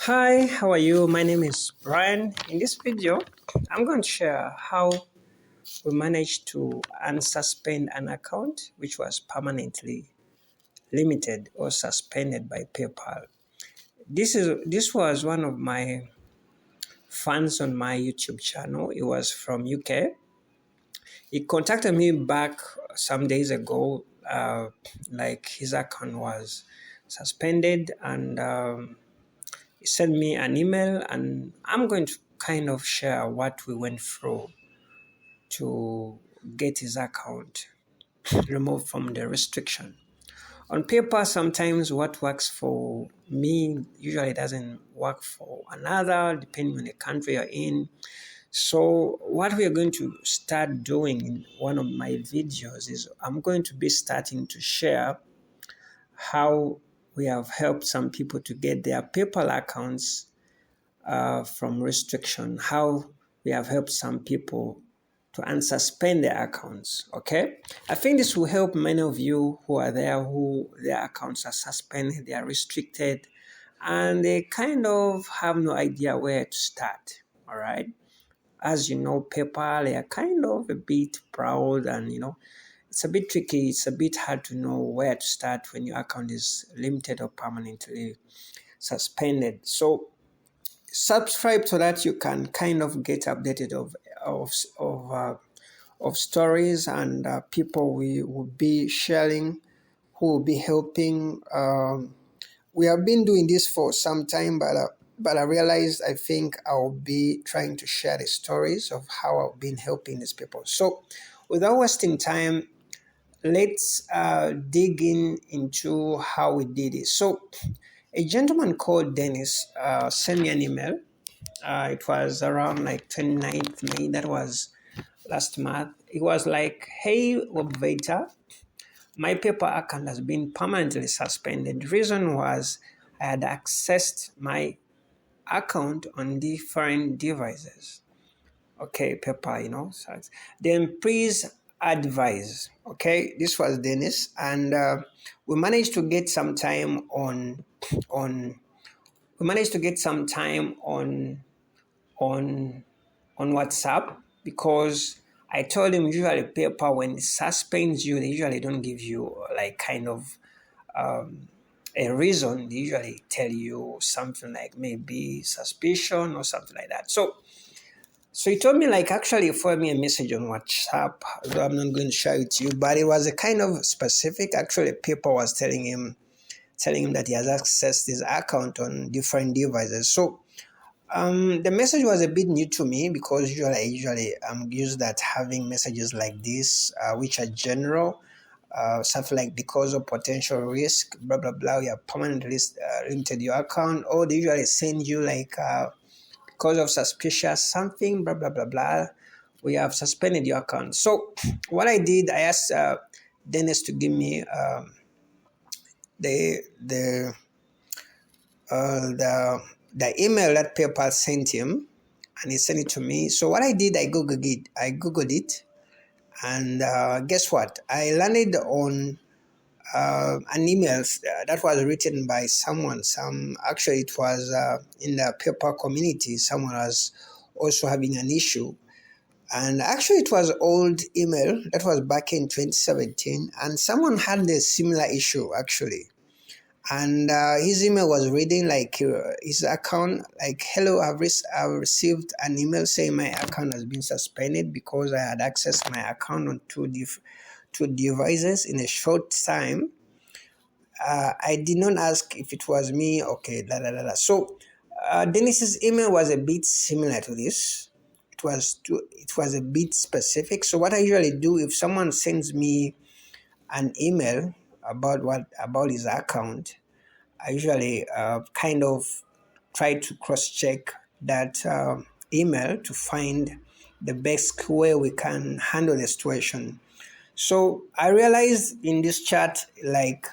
Hi, how are you? My name is Brian. In this video, I'm going to share how we managed to unsuspend an account which was permanently limited or suspended by PayPal. This was one of my fans on my YouTube channel. It was from UK. He contacted me back some days ago, like his account was suspended and he sent me an email, and I'm going to kind of share what we went through to get his account removed from the restriction. On paper, sometimes what works for me usually doesn't work for another, depending on the country you're in. So what we are going to start doing in one of my videos is I'm going to be starting to share how we have helped some people to get their PayPal accounts from restriction, how we have helped some people to unsuspend their accounts. Okay, I think this will help many of you who are there who their accounts are suspended, they are restricted, and they kind of have no idea where to start. All right, as you know, PayPal, they are kind of a bit proud, and it's a bit tricky. It's a bit hard to know where to start when your account is limited or permanently suspended. So subscribe so that you can kind of get updated of stories and people we will be sharing, who will be helping. We have been doing this for some time, but I realized I think I'll be trying to share the stories of how I've been helping these people. So without wasting time, let's dig into how we did it. So a gentleman called Dennis sent me an email. It was around like 29th May. That was last month. It was like, hey, webvator, my PayPal account has been permanently suspended. The reason was I had accessed my account on different devices. Okay, PayPal, then please advise. Okay, this was Dennis, and we managed to get some time on we managed to get some time on WhatsApp, because I told him usually PayPal, when it suspends you, they usually don't give you like kind of a reason. They usually tell you something like maybe suspicion or something like that. So he told me, like, actually forward me a message on WhatsApp, though I'm not going to share it to you, but it was a kind of specific. Actually, PayPal was telling him that he has accessed his account on different devices. So the message was a bit new to me, because usually I'm used at having messages like this, which are general, stuff like because of potential risk, blah blah blah. You have permanently limited your account, or they usually send you like because of suspicious something, blah blah blah blah. We have suspended your account. So what I did, I asked Dennis to give me the the the email that PayPal sent him, and he sent it to me. So what I did, I googled it, and guess what? I landed on an email that was written by someone. Actually, it was in the PayPal community. Someone was also having an issue, and actually, it was old email that was back in 2017, and someone had a similar issue actually. And his email was reading like his account, like, hello, I've received an email saying my account has been suspended because I had accessed my account on two devices in a short time. I did not ask if it was me. Okay, la la la la. So Dennis's email was a bit similar to this. It was a bit specific. So what I usually do, if someone sends me an email about his account, I usually kind of try to cross-check that email to find the best way we can handle the situation. So I realized in this chat, like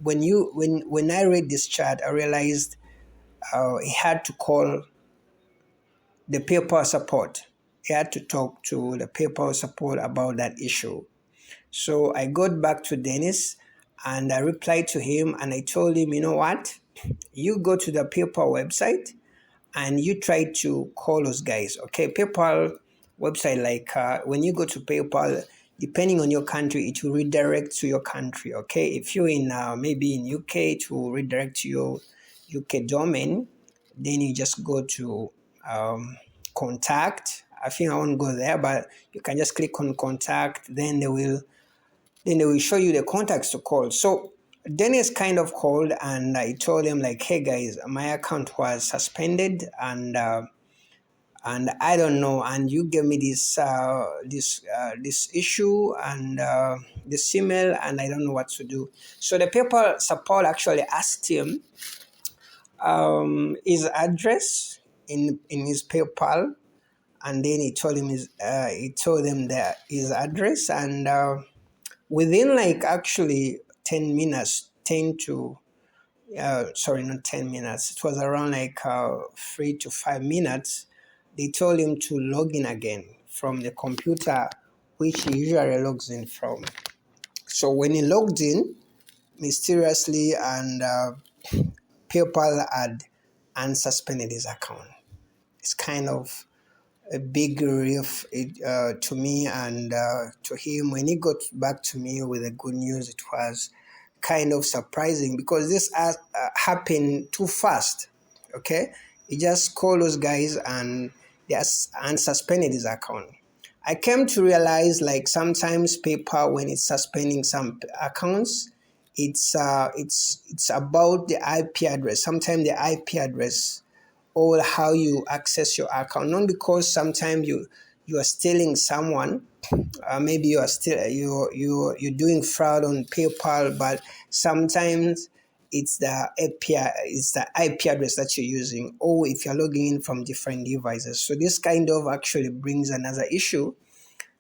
when I read this chat, I realized he had to call the PayPal support. He had to talk to the PayPal support about that issue. So I got back to Dennis and I replied to him and I told him, you know what? you go to the PayPal website and you try to call those guys. Okay, PayPal website, like when you go to PayPal, depending on your country, it will redirect to your country. Okay, if you're in maybe in UK, it will redirect to your UK domain. Then you just go to contact. I think I won't go there, but you can just click on contact. Then they will show you the contacts to call. So Dennis kind of called and I told him like, hey guys, my account was suspended and I don't know, and you gave me this issue and this email, and I don't know what to do. So the PayPal support actually asked him his address in his PayPal, and then he told them his address, and within like actually 10 minutes, 10 to sorry, not 10 minutes. It was around like 3 to 5 minutes. They told him to log in again from the computer, which he usually logs in from. So when he logged in, mysteriously, and PayPal had unsuspended his account. It's kind of a big relief to me and to him. When he got back to me with the good news, it was kind of surprising because this happened too fast. Okay, he just called those guys and and suspended his account. I came to realize like sometimes PayPal, when it's suspending some accounts, it's about the IP address. Sometimes the IP address or how you access your account, not because sometimes you are stealing someone, maybe you are still you're doing fraud on PayPal, but sometimes it's the IP address that you're using, or if you're logging in from different devices. So this kind of actually brings another issue.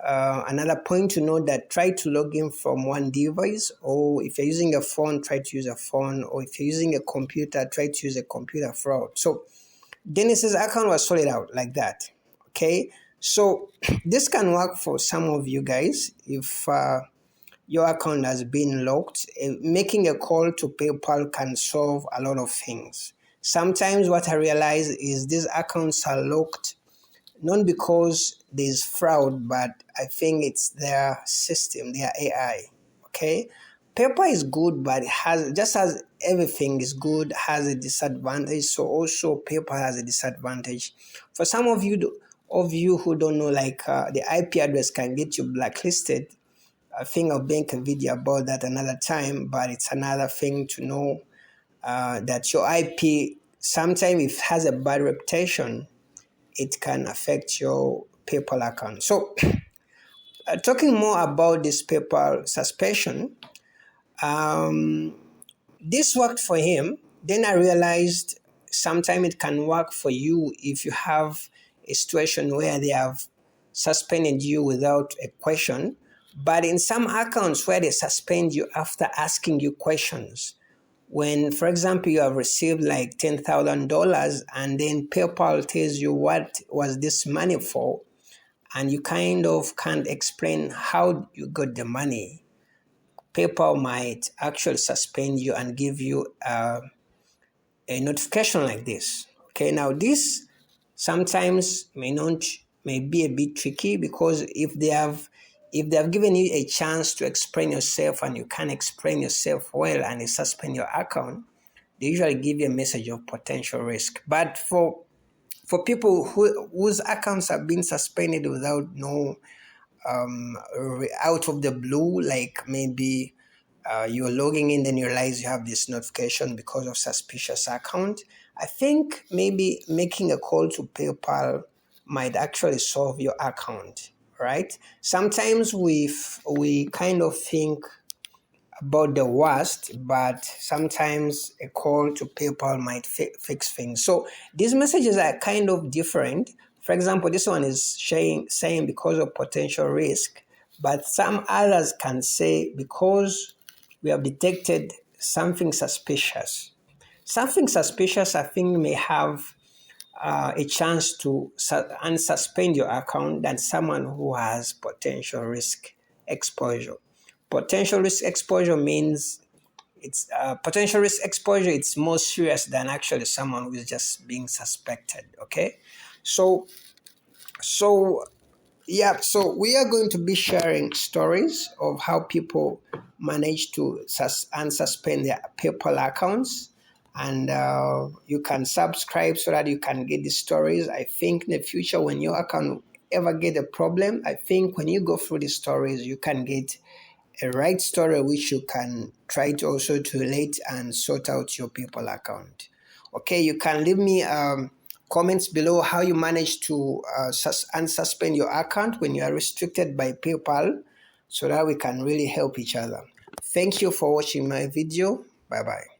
Another point to note, that try to log in from one device, or if you're using a phone, try to use a phone, or if you're using a computer, try to use a computer fraud. So Dennis's account was sorted out like that. Okay, so this can work for some of you guys if your account has been locked. Making a call to PayPal can solve a lot of things. Sometimes what I realize is these accounts are locked not because there's fraud, but I think it's their system, their AI. Okay, PayPal is good, but it has, just as everything is good, has a disadvantage. So also PayPal has a disadvantage. For some of you who don't know, like the IP address can get you blacklisted. I think I'll make a video about that another time, but it's another thing to know that your IP, sometimes if it has a bad reputation, it can affect your PayPal account. So talking more about this PayPal suspension, this worked for him. Then I realized sometimes it can work for you if you have a situation where they have suspended you without a question. But in some accounts where they suspend you after asking you questions, when, for example, you have received like $10,000 and then PayPal tells you what was this money for, and you kind of can't explain how you got the money, PayPal might actually suspend you and give you a notification like this. Okay, now this sometimes may be a bit tricky, because if they have given you a chance to explain yourself and you can't explain yourself well and they suspend your account, they usually give you a message of potential risk. But for people whose accounts have been suspended without no out of the blue, like maybe you're logging in, then you realize you have this notification because of suspicious account, I think maybe making a call to PayPal might actually solve your account, right? Sometimes we kind of think about the worst, but sometimes a call to PayPal might fix things. So these messages are kind of different. For example, this one is saying because of potential risk, but some others can say because we have detected something suspicious. Something suspicious, I think, may have a chance to unsuspend your account than someone who has potential risk exposure. Potential risk exposure means It's potential risk exposure. It's more serious than actually someone who is just being suspected. Okay, so so yeah, so we are going to be sharing stories of how people manage to unsuspend their PayPal accounts, and you can subscribe so that you can get the stories. I think in the future, when your account ever get a problem, I think when you go through the stories, you can get a right story which you can try to also to relate and sort out your PayPal account. Okay, you can leave me comments below how you manage to unsuspend your account when you are restricted by PayPal, so that we can really help each other. Thank you for watching my video. Bye bye.